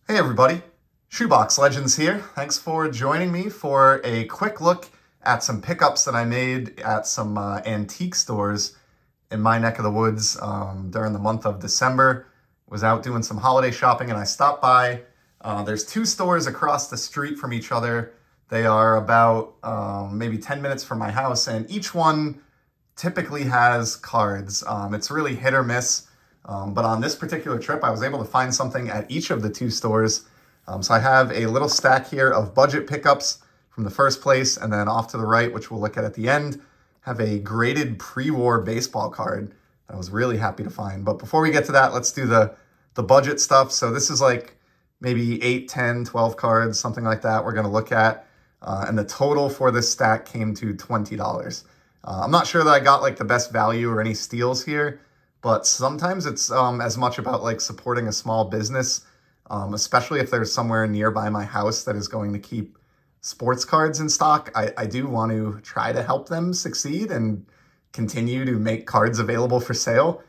Hey everybody, Shoebox Legends here. Thanks for joining me for a quick look at some pickups that I made at some antique stores in my neck of the woods during the month of December. Was out doing some holiday shopping and I stopped by. There's two stores across the street from each other. They are about maybe 10 minutes from my house, and each one typically has cards. It's really hit or miss. But on this particular trip, I was able to find something at each of the two stores. So I have a little stack here of budget pickups from the first place, and then off to the right, which we'll look at the end, have a graded pre-war baseball card that I was really happy to find. But before we get to that, let's do the budget stuff. So this is like maybe 8, 10, 12 cards, something like that we're going to look at. And the total for this stack came to $20. I'm not sure that I got like the best value or any steals here, but sometimes it's as much about like supporting a small business, especially if there's somewhere nearby my house that is going to keep sports cards in stock. I do want to try to help them succeed and continue to make cards available for sale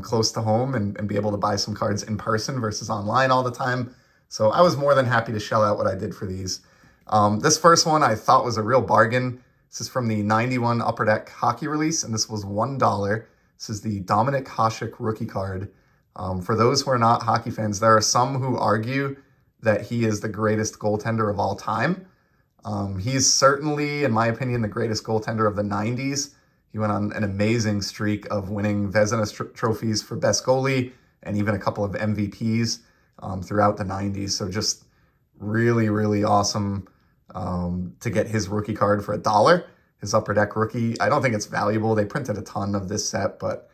close to home and be able to buy some cards in person versus online all the time. So I was more than happy to shell out what I did for these. This first one I thought was a real bargain. This is from the 91 Upper Deck hockey release, and this was $1. This is the Dominic Hasek rookie card. For those who are not hockey fans, there are some who argue that he is the greatest goaltender of all time. He's certainly, in my opinion, the greatest goaltender of the 90s. He went on an amazing streak of winning Vezina trophies for best goalie and even a couple of MVPs throughout the 90s. So just really, really awesome to get his rookie card for $1. His Upper Deck rookie. I don't think it's valuable. They printed a ton of this set, but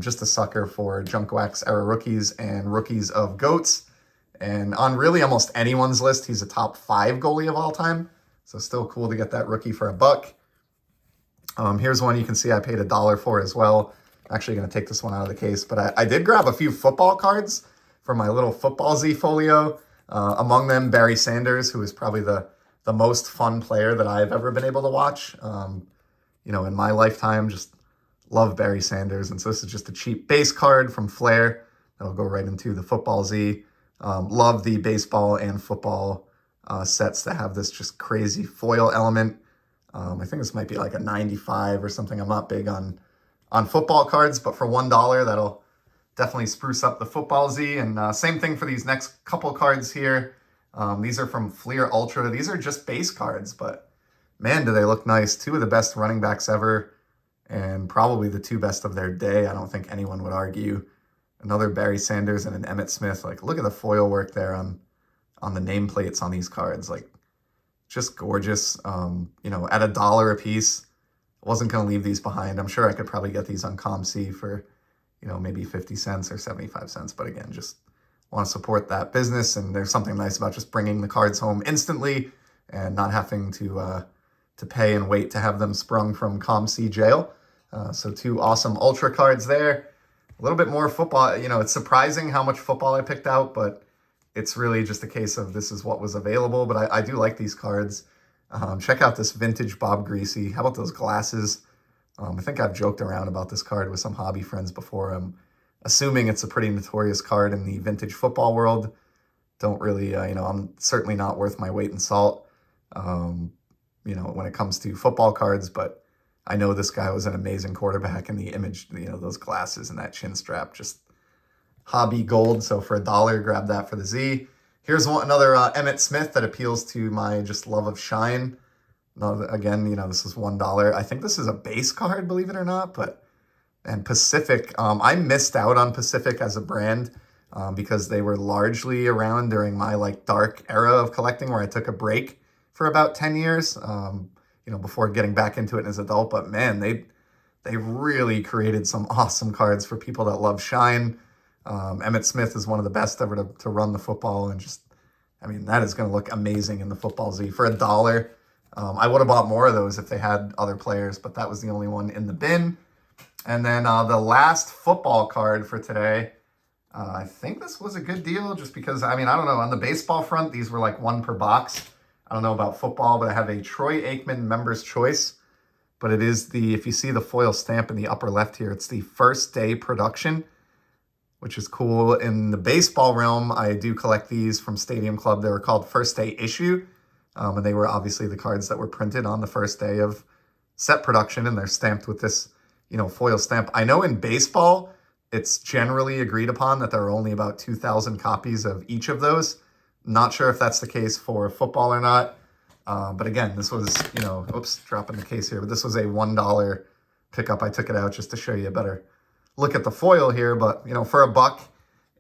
just a sucker for junk wax era rookies and rookies of GOATs. And on really almost anyone's list, he's a top 5 goalie of all time. So still cool to get that rookie for $1. Here's one you can see I paid $1 for as well. I'm actually going to take this one out of the case, but I did grab a few football cards for my little Football Z folio. Among them, Barry Sanders, who is probably the most fun player that I've ever been able to watch. In my lifetime, just love Barry Sanders. And so this is just a cheap base card from Flair. That'll go right into the Football Z. Love the baseball and football sets that have this just crazy foil element. I think this might be like a 95 or something. I'm not big on football cards, but for $1, that'll definitely spruce up the Football Z. And same thing for these next couple cards here. These are from Fleer Ultra. These are just base cards, but man, do they look nice. Two of the best running backs ever, and probably the two best of their day. I don't think anyone would argue. Another Barry Sanders and an Emmitt Smith. Like, look at the foil work there on the nameplates on these cards. Like, just gorgeous. At $1 a piece, I wasn't going to leave these behind. I'm sure I could probably get these on ComC for, maybe 50 cents or 75 cents. But again, just want to support that business, and there's something nice about just bringing the cards home instantly and not having to pay and wait to have them sprung from ComC jail. So two awesome Ultra cards there. A little bit more football. It's surprising how much football I picked out, but it's really just a case of this is what was available. But I do like these cards. Check out this vintage Bob Greasy. How about those glasses? I think I've joked around about this card with some hobby friends before. I'm assuming it's a pretty notorious card in the vintage football world. Don't really, I'm certainly not worth my weight in salt, when it comes to football cards, but I know this guy was an amazing quarterback, and the image, those glasses and that chin strap, just hobby gold. So for $1, grab that for the Z. Here's another Emmitt Smith that appeals to my just love of shine. Again, this is $1. I think this is a base card, believe it or not, and Pacific, I missed out on Pacific as a brand because they were largely around during my dark era of collecting, where I took a break for about 10 years, before getting back into it as an adult. But man, they really created some awesome cards for people that love shine. Emmitt Smith is one of the best ever to run the football, and that is going to look amazing in the Football Z for $1. I would have bought more of those if they had other players, but that was the only one in the bin. And then the last football card for today, I think this was a good deal just because, I don't know, on the baseball front, these were like one per box. I don't know about football, but I have a Troy Aikman Members Choice. But it is if you see the foil stamp in the upper left here, it's the first day production. which is cool. In the baseball realm, I do collect these from Stadium Club. They were called First Day Issue, and they were obviously the cards that were printed on the first day of set production, and they're stamped with this, foil stamp. I know in baseball, it's generally agreed upon that there are only about 2,000 copies of each of those. Not sure if that's the case for football or not. But again, this was, oops, dropping the case here, but this was a $1 pickup. I took it out just to show you a better look at the foil here. But, for $1,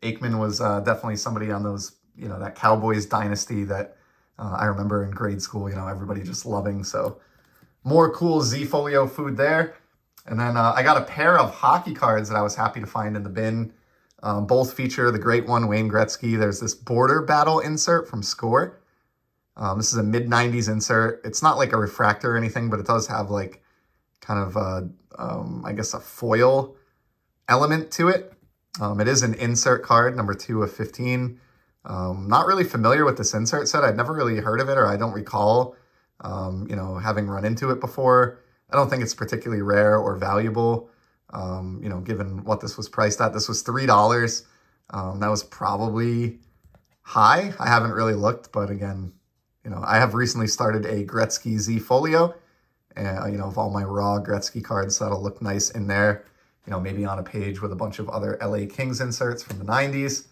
Aikman was definitely somebody on those, that Cowboys dynasty that I remember in grade school, everybody just loving. So more cool Z-Folio food there. And then I got a pair of hockey cards that I was happy to find in the bin. Both feature the great one, Wayne Gretzky. There's this border battle insert from Score. This is a mid-90s insert. It's not like a refractor or anything, but it does have like kind of, I guess, a foil element to it. It is an insert card, number 2 of 15. Not really familiar with this insert set. I'd never really heard of it, or I don't recall, having run into it before. I don't think it's particularly rare or valuable, given what this was priced at. This was $3. That was probably high. I haven't really looked, but again, I have recently started a Gretzky Z-Folio, of all my raw Gretzky cards, so that'll look nice in there, maybe on a page with a bunch of other LA Kings inserts from the 90s.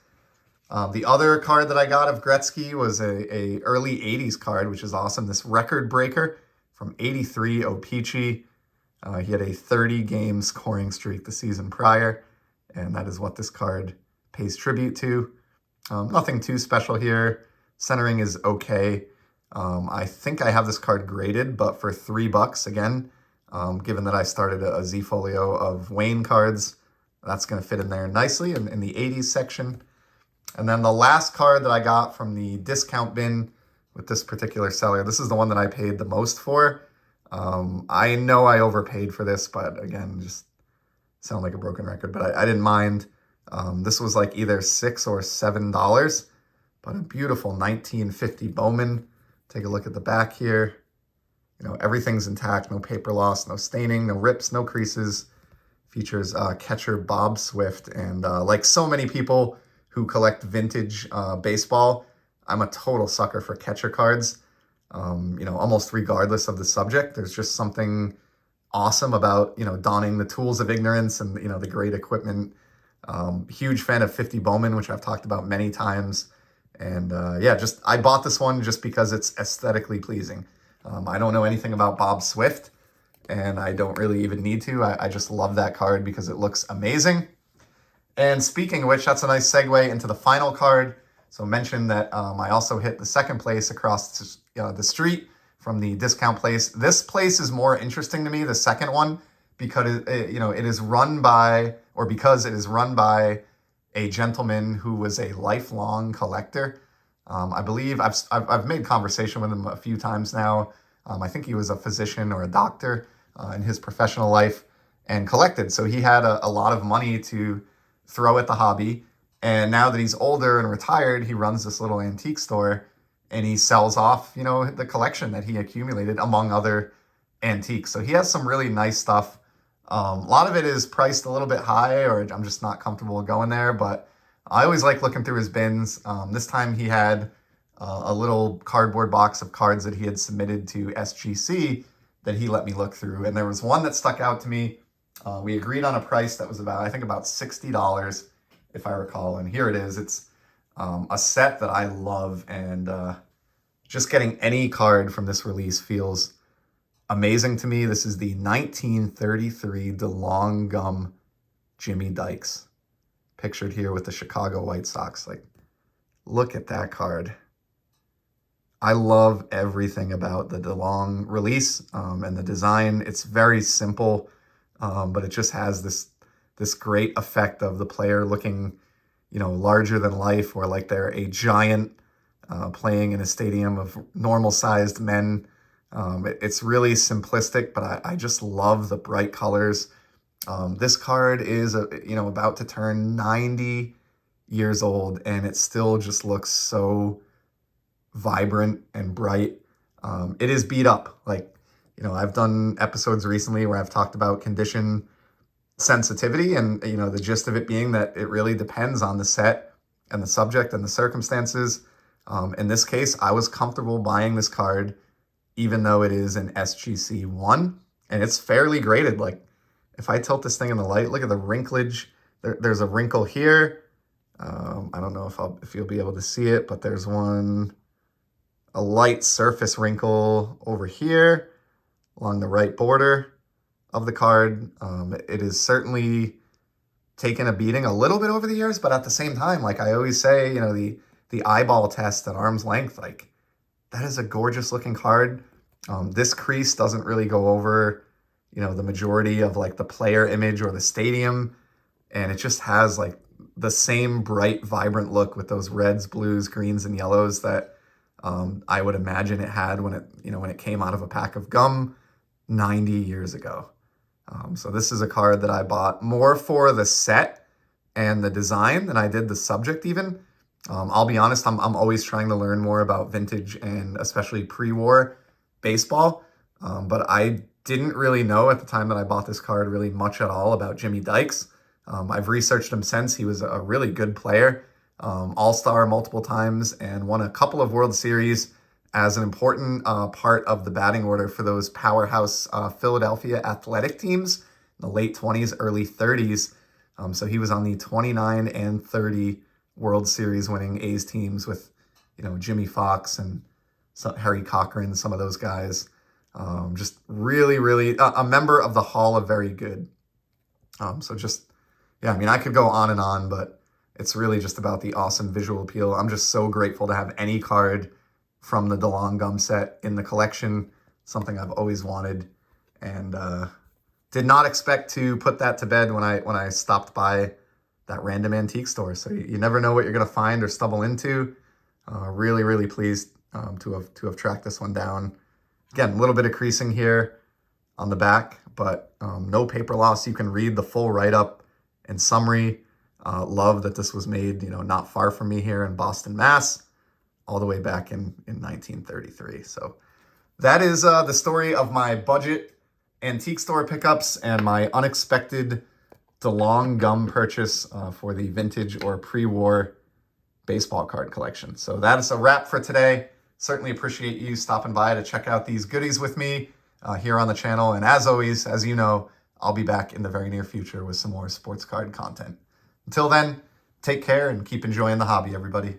The other card that I got of Gretzky was a early 80s card, which is awesome. This record breaker from 83, O-Pee-Chee. He had a 30-game scoring streak the season prior, and that is what this card pays tribute to. Nothing too special here. Centering is okay. I think I have this card graded, but for $3, again, given that I started a Z-Folio of Wayne cards, that's going to fit in there nicely in the 80s section. And then the last card that I got from the discount bin with this particular seller, this is the one that I paid the most for. I know I overpaid for this, but again, just sound like a broken record, but I didn't mind. This was like either $6 or $7, but a beautiful 1950 Bowman. Take a look at the back here. Everything's intact, no paper loss, no staining, no rips, no creases. Features catcher Bob Swift, and like so many people who collect vintage baseball, I'm a total sucker for catcher cards. Almost regardless of the subject, there's just something awesome about, donning the tools of ignorance and, the great equipment. Huge fan of 50 Bowman, which I've talked about many times. And I bought this one just because it's aesthetically pleasing. I don't know anything about Bob Swift, and I don't really even need to. I just love that card because it looks amazing. And speaking of which, that's a nice segue into the final card. So mention that I also hit the second place across the street from the discount place. This place is more interesting to me, the second one, because it is run by a gentleman who was a lifelong collector. I believe I've made conversation with him a few times now. I think he was a physician or a doctor in his professional life and collected. So he had a lot of money to throw at the hobby. And now that he's older and retired, he runs this little antique store and he sells off, the collection that he accumulated among other antiques. So he has some really nice stuff. A lot of it is priced a little bit high, or I'm just not comfortable going there, but I always like looking through his bins. This time he had a little cardboard box of cards that he had submitted to SGC that he let me look through. And there was one that stuck out to me. We agreed on a price that was about $60, if I recall. And here it is. It's a set that I love, and just getting any card from this release feels amazing to me. This is the 1933 DeLong Gum Jimmy Dykes, pictured here with the Chicago White Sox. Like, look at that card. I love everything about the DeLong release and the design. It's very simple, but it just has this great effect of the player looking, larger than life, or like they're a giant playing in a stadium of normal-sized men. It's really simplistic, but I just love the bright colors. This card is, about to turn 90 years old, and it still just looks so vibrant and bright. It is beat up. Like, I've done episodes recently where I've talked about condition, sensitivity, and the gist of it being that it really depends on the set and the subject and the circumstances. In this case, I was comfortable buying this card even though it is an SGC 1, and it's fairly graded. Like, if I tilt this thing in the light, look at the wrinklage. There's a wrinkle here. I don't know if you'll be able to see it, but there's a light surface wrinkle over here along the right border of the card. It is certainly taken a beating a little bit over the years, but at the same time, like I always say, the eyeball test at arm's length, like, that is a gorgeous looking card. This crease doesn't really go over, the majority of like the player image or the stadium. And it just has like the same bright, vibrant look with those reds, blues, greens, and yellows that I would imagine it had when it came out of a pack of gum 90 years ago. So this is a card that I bought more for the set and the design than I did the subject even. I'll be honest, I'm always trying to learn more about vintage and especially pre-war baseball. But I didn't really know at the time that I bought this card really much at all about Jimmy Dykes. I've researched him since. He was a really good player, all-star multiple times, and won a couple of World Series as an important part of the batting order for those powerhouse Philadelphia athletic teams in the late 20s, early 30s. So he was on the 29 and 30 World Series winning A's teams with, Jimmy Fox and Harry Cochran, some of those guys. Just really, really a member of the Hall of Very Good. I could go on and on, but it's really just about the awesome visual appeal. I'm just so grateful to have any card from the DeLong Gum set in the collection, something I've always wanted, and did not expect to put that to bed when I stopped by that random antique store. So you never know what you're going to find or stumble into. Really, really pleased to have tracked this one down. Again, a little bit of creasing here on the back, but no paper loss. You can read the full write-up and summary. Love that this was made, not far from me here in Boston, Mass, all the way back in 1933. So that is the story of my budget antique store pickups and my unexpected DeLong Gum purchase for the vintage or pre-war baseball card collection. So that is a wrap for today. Certainly appreciate you stopping by to check out these goodies with me here on the channel. And as always, as you know, I'll be back in the very near future with some more sports card content. Until then, take care and keep enjoying the hobby, everybody.